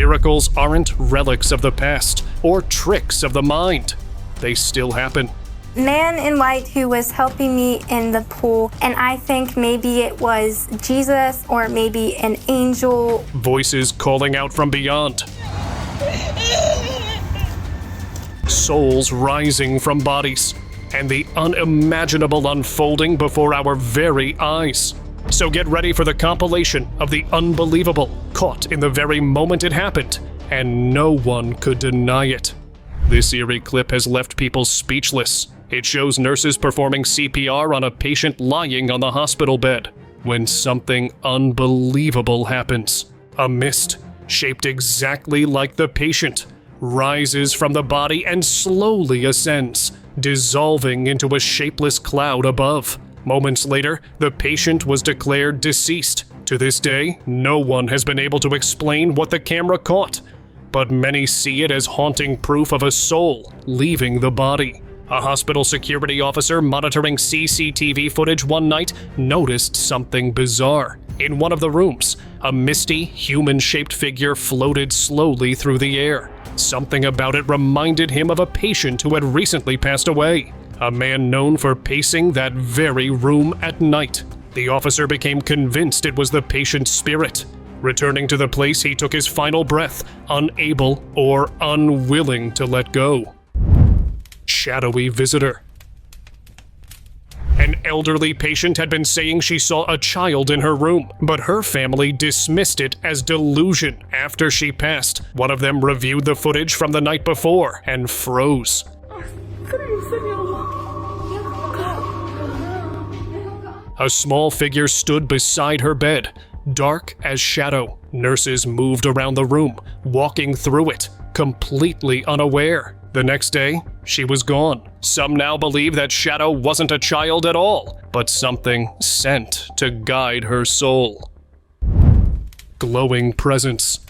Miracles aren't relics of the past or tricks of the mind. They still happen. Man in white who was helping me in the pool, and I think maybe it was Jesus or maybe an angel. Voices calling out from beyond. Souls rising from bodies, and the unimaginable unfolding before our very eyes. So get ready for the compilation of the unbelievable, caught in the very moment it happened, and no one could deny it. This eerie clip has left people speechless. It shows nurses performing CPR on a patient lying on the hospital bed when something unbelievable happens. A mist, shaped exactly like the patient, rises from the body and slowly ascends, dissolving into a shapeless cloud above. Moments later, the patient was declared deceased. To this day, no one has been able to explain what the camera caught, but many see it as haunting proof of a soul leaving the body. A hospital security officer monitoring CCTV footage one night noticed something bizarre. In one of the rooms, a misty, human-shaped figure floated slowly through the air. Something about it reminded him of a patient who had recently passed away, a man known for pacing that very room at night. The officer became convinced it was the patient's spirit. Returning to the place, he took his final breath, unable or unwilling to let go. Shadowy visitor. An elderly patient had been saying she saw a child in her room, but her family dismissed it as delusion after she passed. One of them reviewed the footage from the night before and froze. A small figure stood beside her bed, dark as shadow. Nurses moved around the room, walking through it, completely unaware. The next day, she was gone. Some now believe that Shadow wasn't a child at all, but something sent to guide her soul. Glowing presence.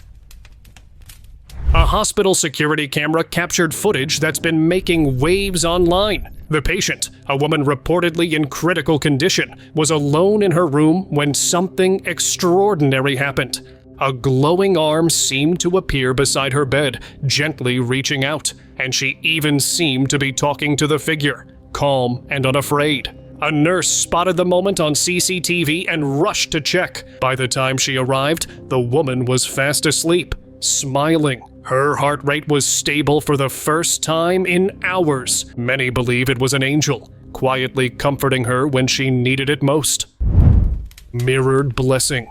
A hospital security camera captured footage that's been making waves online. The patient, a woman reportedly in critical condition, was alone in her room when something extraordinary happened. A glowing arm seemed to appear beside her bed, gently reaching out, and she even seemed to be talking to the figure, calm and unafraid. A nurse spotted the moment on CCTV and rushed to check. By the time she arrived, the woman was fast asleep, smiling. Her heart rate was stable for the first time in hours. Many believe it was an angel, quietly comforting her when she needed it most. Mirrored blessing.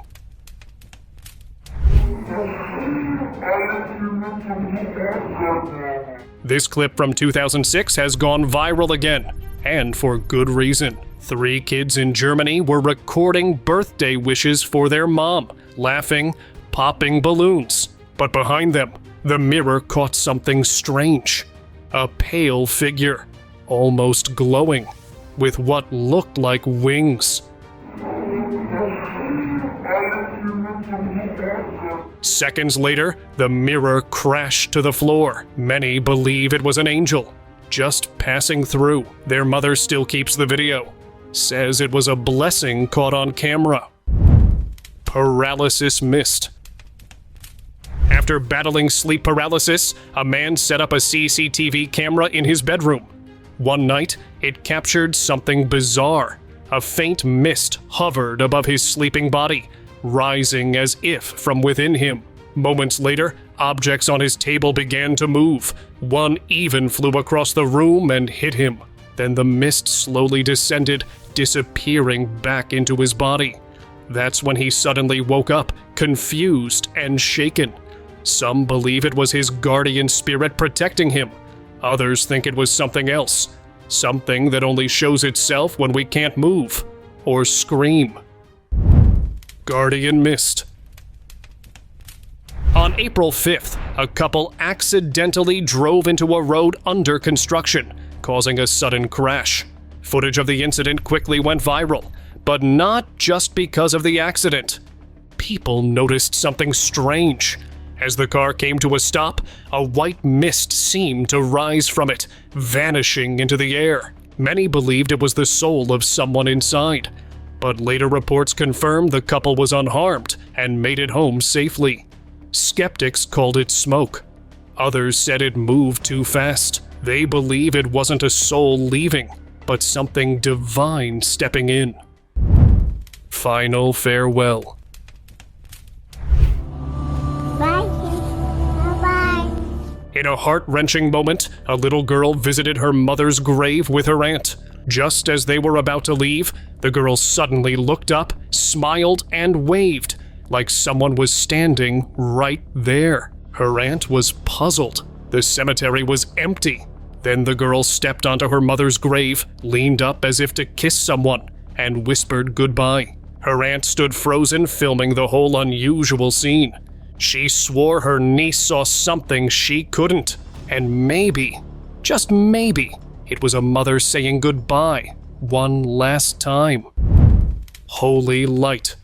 This clip from 2006 has gone viral again, and for good reason. 3 kids in Germany were recording birthday wishes for their mom, laughing, popping balloons. But behind them, the mirror caught something strange. A pale figure, almost glowing, with what looked like wings. Seconds later, the mirror crashed to the floor. Many believe it was an angel, just passing through. Their mother still keeps the video. Says it was a blessing caught on camera. Paralysis missed. After battling sleep paralysis, a man set up a CCTV camera in his bedroom. One night, it captured something bizarre. A faint mist hovered above his sleeping body, rising as if from within him. Moments later, objects on his table began to move. One even flew across the room and hit him. Then the mist slowly descended, disappearing back into his body. That's when he suddenly woke up, confused and shaken. Some believe it was his guardian spirit protecting him. Others think it was something else. Something that only shows itself when we can't move or scream. Guardian mist. On April 5th, a couple accidentally drove into a road under construction, causing a sudden crash. Footage of the incident quickly went viral, but not just because of the accident. People noticed something strange. As the car came to a stop, a white mist seemed to rise from it, vanishing into the air. Many believed it was the soul of someone inside, but later reports confirmed the couple was unharmed and made it home safely. Skeptics called it smoke. Others said it moved too fast. They believe it wasn't a soul leaving, but something divine stepping in. Final farewell. Bye. In a heart-wrenching moment, a little girl visited her mother's grave with her aunt. Just as they were about to leave, the girl suddenly looked up, smiled, and waved, like someone was standing right there. Her aunt was puzzled. The cemetery was empty. Then the girl stepped onto her mother's grave, leaned up as if to kiss someone, and whispered goodbye. Her aunt stood frozen, filming the whole unusual scene. She swore her niece saw something she couldn't, and maybe, just maybe, it was a mother saying goodbye one last time. Holy light.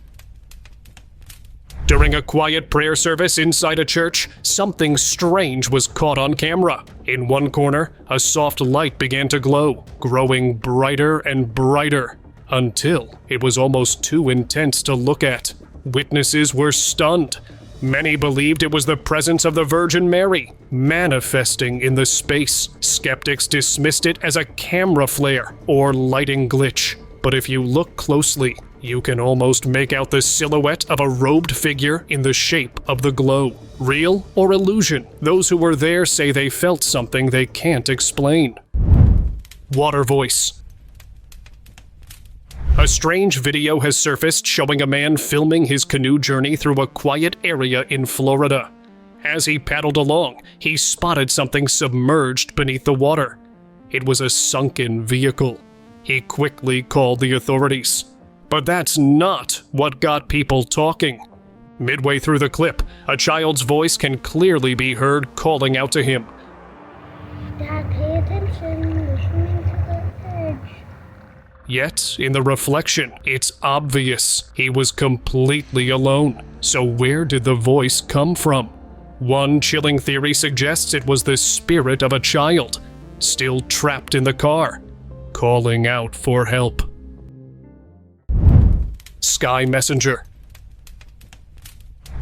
During a quiet prayer service inside a church, something strange was caught on camera. In one corner, a soft light began to glow, growing brighter and brighter, until it was almost too intense to look at. Witnesses were stunned. Many believed it was the presence of the Virgin Mary, manifesting in the space. Skeptics dismissed it as a camera flare or lighting glitch. But if you look closely, you can almost make out the silhouette of a robed figure in the shape of the glow. Real or illusion? Those who were there say they felt something they can't explain. Water voice. A strange video has surfaced showing a man filming his canoe journey through a quiet area in Florida. As he paddled along, he spotted something submerged beneath the water. It was a sunken vehicle. He quickly called the authorities. But that's not what got people talking. Midway through the clip, a child's voice can clearly be heard calling out to him. Dad, pay attention. We're swimming to the edge. Yet, in the reflection, it's obvious he was completely alone. So where did the voice come from? One chilling theory suggests it was the spirit of a child, still trapped in the car, calling out for help. Sky Messenger.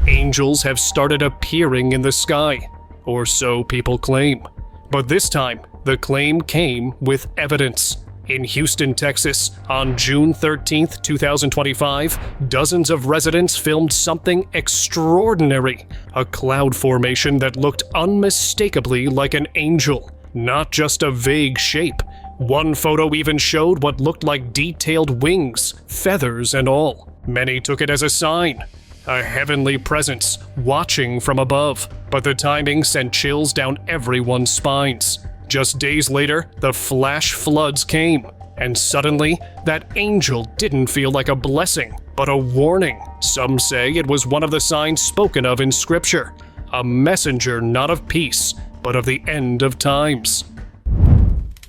Angels have started appearing in the sky, or so people claim. But this time, the claim came with evidence. In Houston, Texas, on June 13th, 2025, dozens of residents filmed something extraordinary, a cloud formation that looked unmistakably like an angel, not just a vague shape. One photo even showed what looked like detailed wings, feathers and all. Many took it as a sign, a heavenly presence watching from above, but the timing sent chills down everyone's spines. Just days later, the flash floods came, and suddenly, that angel didn't feel like a blessing, but a warning. Some say it was one of the signs spoken of in Scripture, a messenger not of peace, but of the end of times.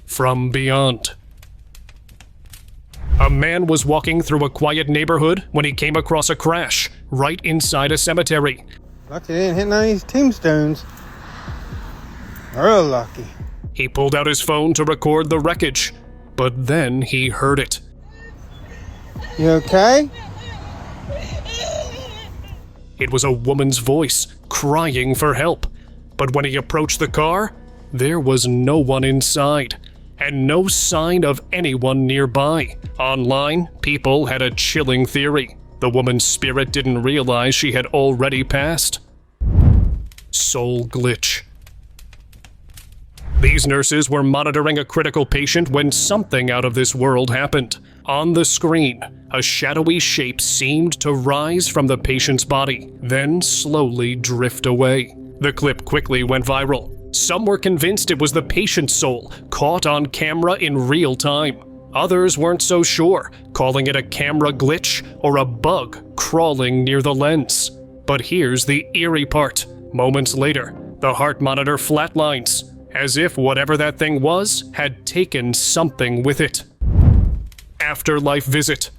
From beyond. A man was walking through a quiet neighborhood when he came across a crash right inside a cemetery. Lucky they didn't hit none of these tombstones. Real lucky. He pulled out his phone to record the wreckage, but then he heard it. You okay? It was a woman's voice, crying for help. But when he approached the car, there was no one inside, and no sign of anyone nearby. Online, people had a chilling theory. The woman's spirit didn't realize she had already passed. Soul glitch. These nurses were monitoring a critical patient when something out of this world happened. On the screen, a shadowy shape seemed to rise from the patient's body, then slowly drift away. The clip quickly went viral. Some were convinced it was the patient's soul, caught on camera in real time. Others weren't so sure, calling it a camera glitch or a bug crawling near the lens. But here's the eerie part. Moments later, the heart monitor flatlines, as if whatever that thing was had taken something with it. Afterlife visit.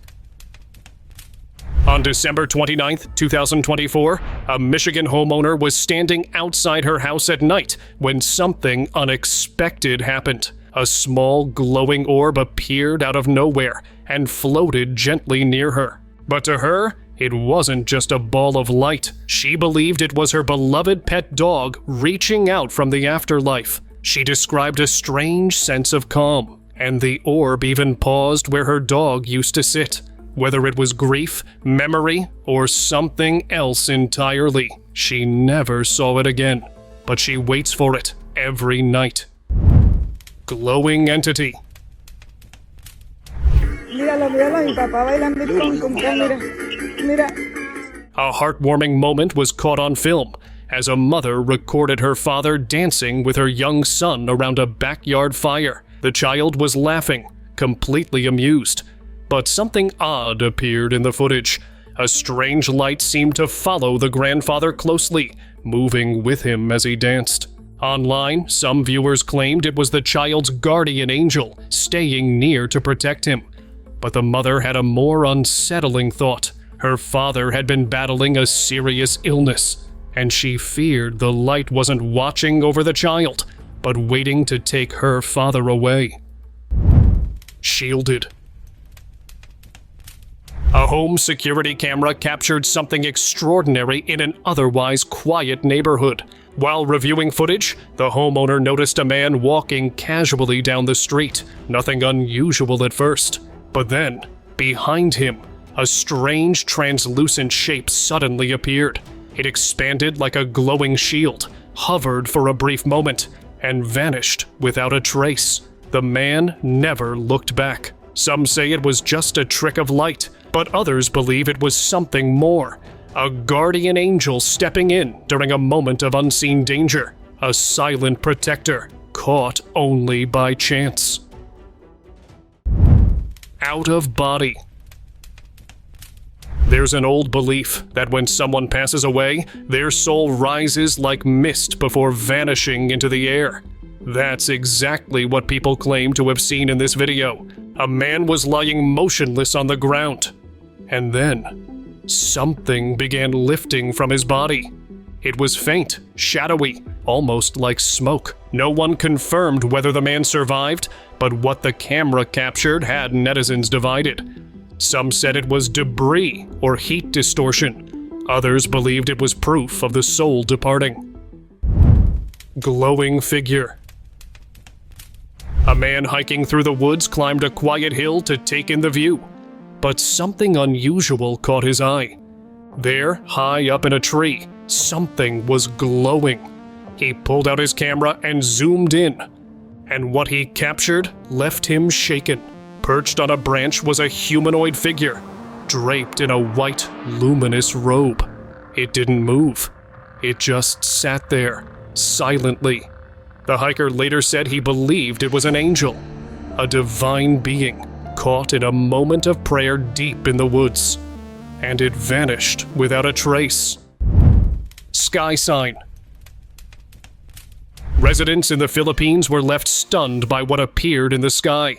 On December 29, 2024, a Michigan homeowner was standing outside her house at night when something unexpected happened. A small glowing orb appeared out of nowhere and floated gently near her. But to her, It wasn't just a ball of light. She believed it was her beloved pet dog reaching out from the afterlife. She described a strange sense of calm, and the orb even paused where her dog used to sit. Whether it was grief, memory, or something else entirely, she never saw it again. But she waits for it every night. Glowing entity. Míralo, míralo, mi papá bailando con mira, mira. A heartwarming moment was caught on film as a mother recorded her father dancing with her young son around a backyard fire. The child was laughing, completely amused. But something odd appeared in the footage. A strange light seemed to follow the grandfather closely, moving with him as he danced. Online, some viewers claimed it was the child's guardian angel staying near to protect him. But the mother had a more unsettling thought. Her father had been battling a serious illness, and she feared the light wasn't watching over the child, but waiting to take her father away. Shielded. A home security camera captured something extraordinary in an otherwise quiet neighborhood. While reviewing footage, the homeowner noticed a man walking casually down the street. Nothing unusual at first. But then, behind him, a strange translucent shape suddenly appeared. It expanded like a glowing shield, hovered for a brief moment, and vanished without a trace. The man never looked back. Some say it was just a trick of light, but others believe it was something more. A guardian angel stepping in during a moment of unseen danger. A silent protector, caught only by chance. Out of body. There's an old belief that when someone passes away, their soul rises like mist before vanishing into the air. That's exactly what people claim to have seen in this video. A man was lying motionless on the ground. And then, something began lifting from his body. It was faint, shadowy, almost like smoke. No one confirmed whether the man survived, but what the camera captured had netizens divided. Some said it was debris or heat distortion. Others believed it was proof of the soul departing. Glowing figure. A man hiking through the woods climbed a quiet hill to take in the view. But something unusual caught his eye. There, high up in a tree, something was glowing. He pulled out his camera and zoomed in. And what he captured left him shaken. Perched on a branch was a humanoid figure, draped in a white, luminous robe. It didn't move. It just sat there, silently. The hiker later said he believed it was an angel, a divine being, caught in a moment of prayer deep in the woods. And it vanished without a trace. Sky sign. Residents in the Philippines were left stunned by what appeared in the sky.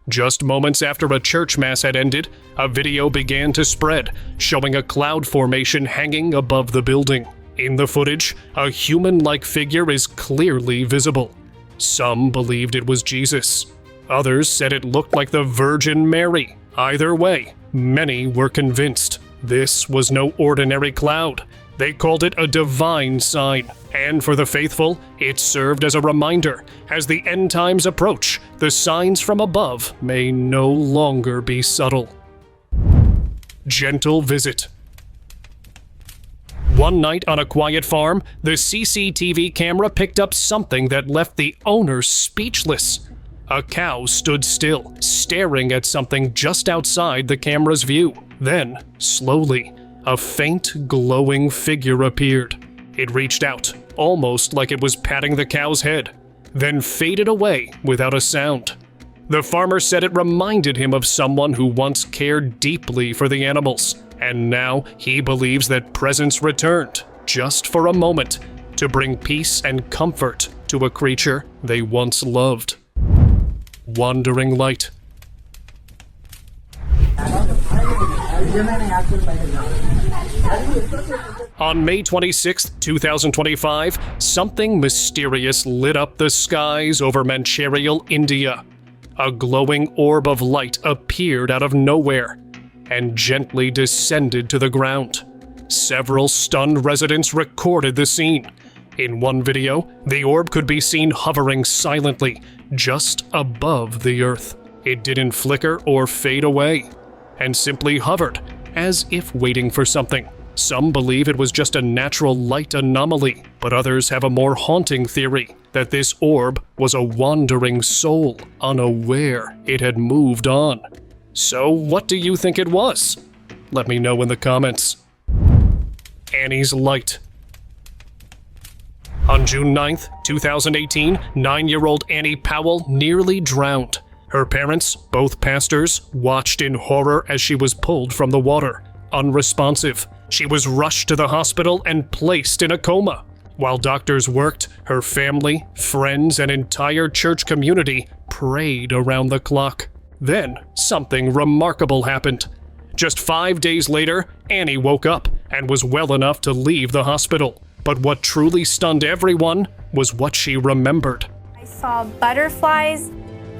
Just moments after a church mass had ended, a video began to spread, showing a cloud formation hanging above the building. In the footage, a human-like figure is clearly visible. Some believed it was Jesus. Others said it looked like the Virgin Mary. Either way, many were convinced this was no ordinary cloud. They called it a divine sign, and for the faithful, it served as a reminder. As the end times approach, the signs from above may no longer be subtle. Gentle visit. One night on a quiet farm, the CCTV camera picked up something that left the owner speechless. A cow stood still, staring at something just outside the camera's view. Then, slowly, a faint, glowing figure appeared. It reached out, almost like it was patting the cow's head, then faded away without a sound. The farmer said it reminded him of someone who once cared deeply for the animals, and now he believes that presence returned, just for a moment, to bring peace and comfort to a creature they once loved. Wandering light. On May 26, 2025, something mysterious lit up the skies over Mancherial, India. A glowing orb of light appeared out of nowhere, and gently descended to the ground. Several stunned residents recorded the scene. In one video, the orb could be seen hovering silently just above the earth. It didn't flicker or fade away, and simply hovered, as if waiting for something. Some believe it was just a natural light anomaly, but others have a more haunting theory that this orb was a wandering soul, unaware it had moved on. So what do you think it was? Let me know in the comments. Annie's Light. On June 9th, 2018, 9-year-old Annie Powell nearly drowned. Her parents, both pastors, watched in horror as she was pulled from the water. Unresponsive, she was rushed to the hospital and placed in a coma. While doctors worked, her family, friends, and entire church community prayed around the clock. Then, something remarkable happened. Just 5 days later, Annie woke up and was well enough to leave the hospital. But what truly stunned everyone was what she remembered. I saw butterflies,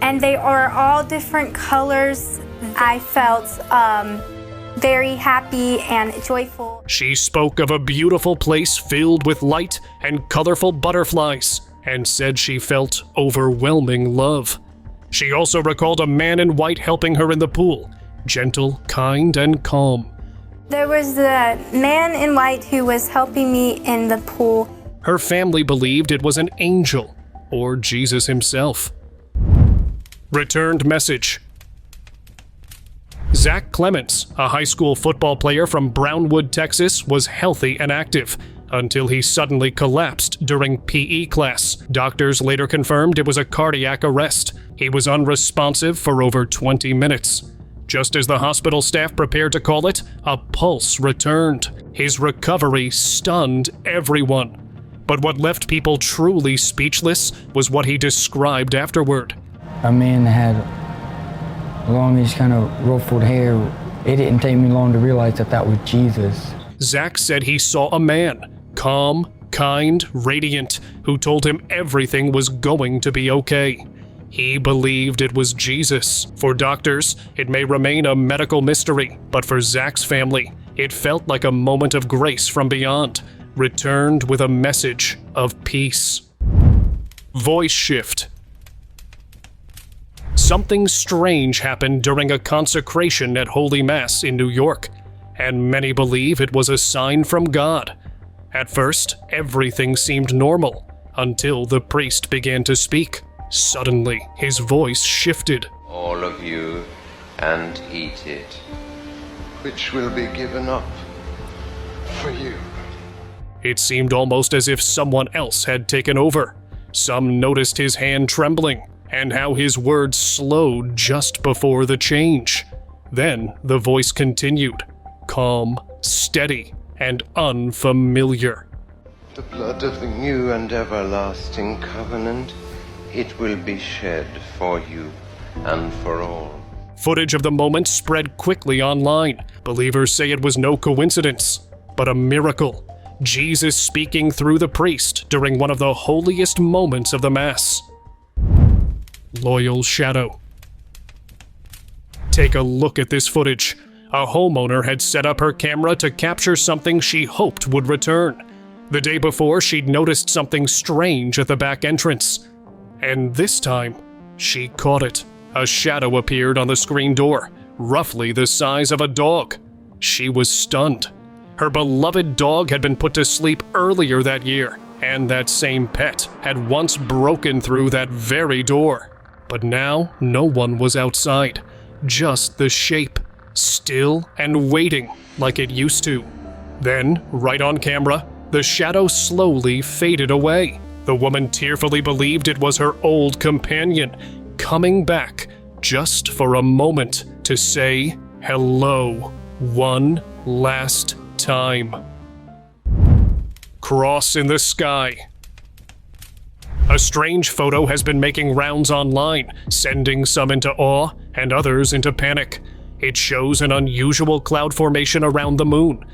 and they are all different colors. I felt very happy and joyful. She spoke of a beautiful place filled with light and colorful butterflies, and said she felt overwhelming love. She also recalled a man in white helping her in the pool, gentle, kind, and calm. There was the man in white who was helping me in the pool. Her family believed it was an angel, or Jesus himself. Returned message. Zach Clements, a high school football player from Brownwood, Texas, was healthy and active until he suddenly collapsed during PE class. Doctors later confirmed it was a cardiac arrest. He was unresponsive for over 20 minutes. Just as the hospital staff prepared to call it, a pulse returned. His recovery stunned everyone. But what left people truly speechless was what he described afterward. A man that had longish kind of ruffled hair. It didn't take me long to realize that was Jesus. Zach said he saw a man, calm, kind, radiant, who told him everything was going to be okay. He believed it was Jesus. For doctors, it may remain a medical mystery, but for Zach's family, it felt like a moment of grace from beyond, returned with a message of peace. Voice shift. Something strange happened during a consecration at Holy Mass in New York, and many believe it was a sign from God. At first, everything seemed normal, until the priest began to speak. Suddenly, his voice shifted. All of you, and eat it, which will be given up for you. It seemed almost as if someone else had taken over. Some noticed his hand trembling, and how his words slowed just before the change. Then the voice continued, calm, steady, and unfamiliar. The blood of the new and everlasting covenant, it will be shed for you and for all. Footage of the moment spread quickly online. Believers say it was no coincidence, but a miracle. Jesus speaking through the priest during one of the holiest moments of the Mass. Loyal Shadow. Take a look at this footage. A homeowner had set up her camera to capture something she hoped would return. The day before, she'd noticed something strange at the back entrance. And this time, she caught it. A shadow appeared on the screen door, roughly the size of a dog. She was stunned. Her beloved dog had been put to sleep earlier that year, and that same pet had once broken through that very door. But now, no one was outside. Just the shape, still and waiting like it used to. Then, right on camera, the shadow slowly faded away. The woman tearfully believed it was her old companion, coming back just for a moment to say hello one last time. Cross in the sky. A strange photo has been making rounds online, sending some into awe and others into panic. It shows an unusual cloud formation around the moon,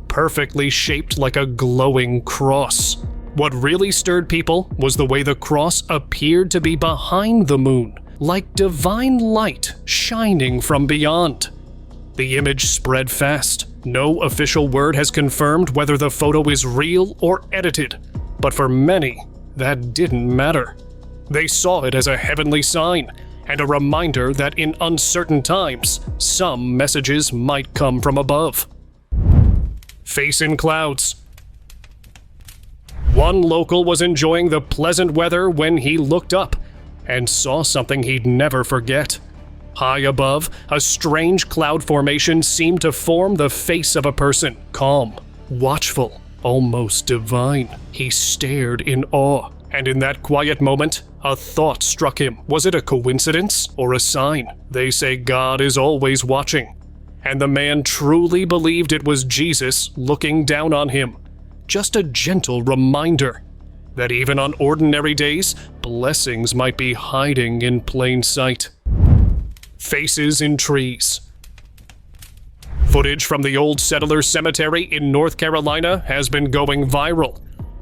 perfectly shaped like a glowing cross. What really stirred people was the way the cross appeared to be behind the moon, like divine light shining from beyond. The image spread fast. No official word has confirmed whether the photo is real or edited, but for many, that didn't matter. They saw it as a heavenly sign and a reminder that in uncertain times, some messages might come from above. Face in clouds. One local was enjoying the pleasant weather when he looked up and saw something he'd never forget. High above, a strange cloud formation seemed to form the face of a person, calm, watchful, almost divine. He stared in awe, and in that quiet moment, a thought struck him. Was it a coincidence or a sign? They say God is always watching, and the man truly believed it was Jesus looking down on him. Just a gentle reminder that even on ordinary days, blessings might be hiding in plain sight. Faces in trees. Footage from the old settler cemetery in North Carolina has been going viral,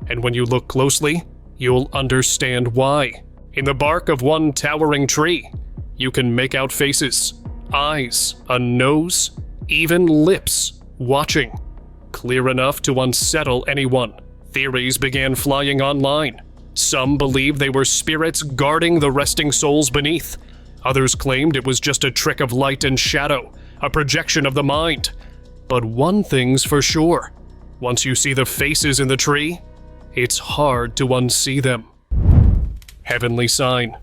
and when you look closely, you'll understand why. In the bark of one towering tree, you can make out faces, eyes, a nose, even lips, watching, clear enough to unsettle anyone. Theories began flying online. Some believed they were spirits guarding the resting souls beneath. Others claimed it was just a trick of light and shadow, a projection of the mind. But one thing's for sure. Once you see the faces in the tree, it's hard to unsee them. Heavenly sign.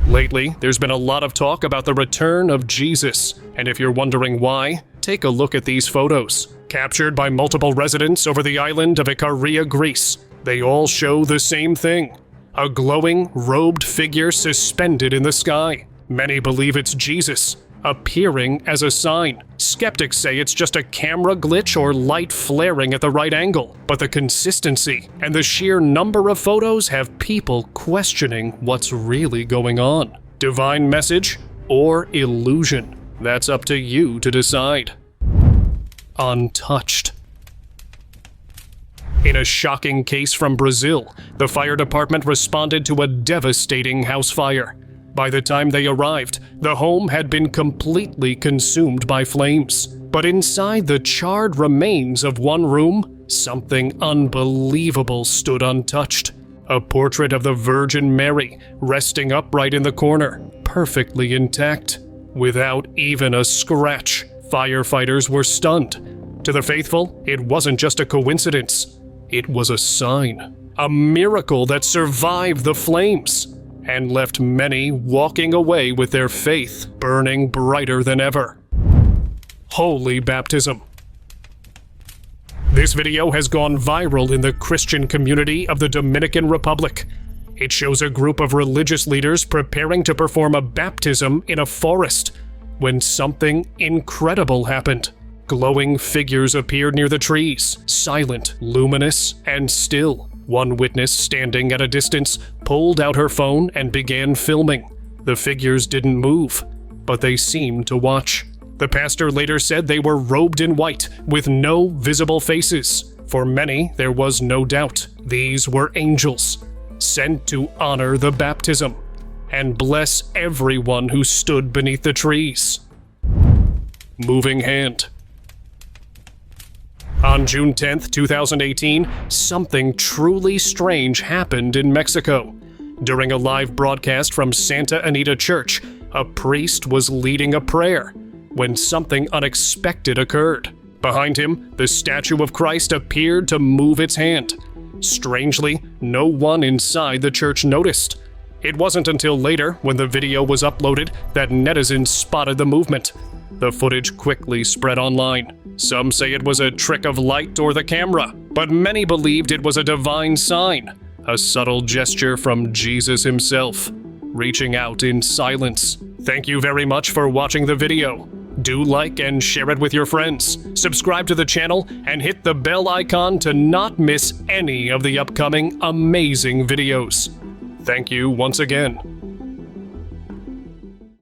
Lately, there's been a lot of talk about the return of Jesus, and if you're wondering why, take a look at these photos. Captured by multiple residents over the island of Ikaria, Greece, they all show the same thing. A glowing, robed figure suspended in the sky. Many believe it's Jesus, appearing as a sign. Skeptics say it's just a camera glitch or light flaring at the right angle, but the consistency and the sheer number of photos have people questioning what's really going on. Divine message or illusion? That's up to you to decide. Untouched. In a shocking case from Brazil, the fire department responded to a devastating house fire. By the time they arrived, the home had been completely consumed by flames. But inside the charred remains of one room, something unbelievable stood untouched. A portrait of the Virgin Mary, resting upright in the corner, perfectly intact. Without even a scratch, firefighters were stunned. To the faithful, it wasn't just a coincidence. It was a sign, a miracle that survived the flames and left many walking away with their faith burning brighter than ever. Holy baptism. This video has gone viral in the Christian community of the Dominican Republic. It shows a group of religious leaders preparing to perform a baptism in a forest when something incredible happened. Glowing figures appeared near the trees, silent, luminous, and still. One witness, standing at a distance, pulled out her phone and began filming. The figures didn't move, but they seemed to watch. The pastor later said they were robed in white, with no visible faces. For many, there was no doubt. These were angels, sent to honor the baptism and bless everyone who stood beneath the trees. Moving hand. On June 10th, 2018, something truly strange happened in Mexico. During a live broadcast from Santa Anita Church, a priest was leading a prayer when something unexpected occurred. Behind him, the statue of Christ appeared to move its hand. Strangely, no one inside the church noticed. It wasn't until later, when the video was uploaded, that netizens spotted the movement. The footage quickly spread online. Some say it was a trick of light or the camera, but many believed it was a divine sign, a subtle gesture from Jesus himself, reaching out in silence. Thank you very much for watching the video. Do like and share it with your friends. Subscribe to the channel and hit the bell icon to not miss any of the upcoming amazing videos. Thank you once again.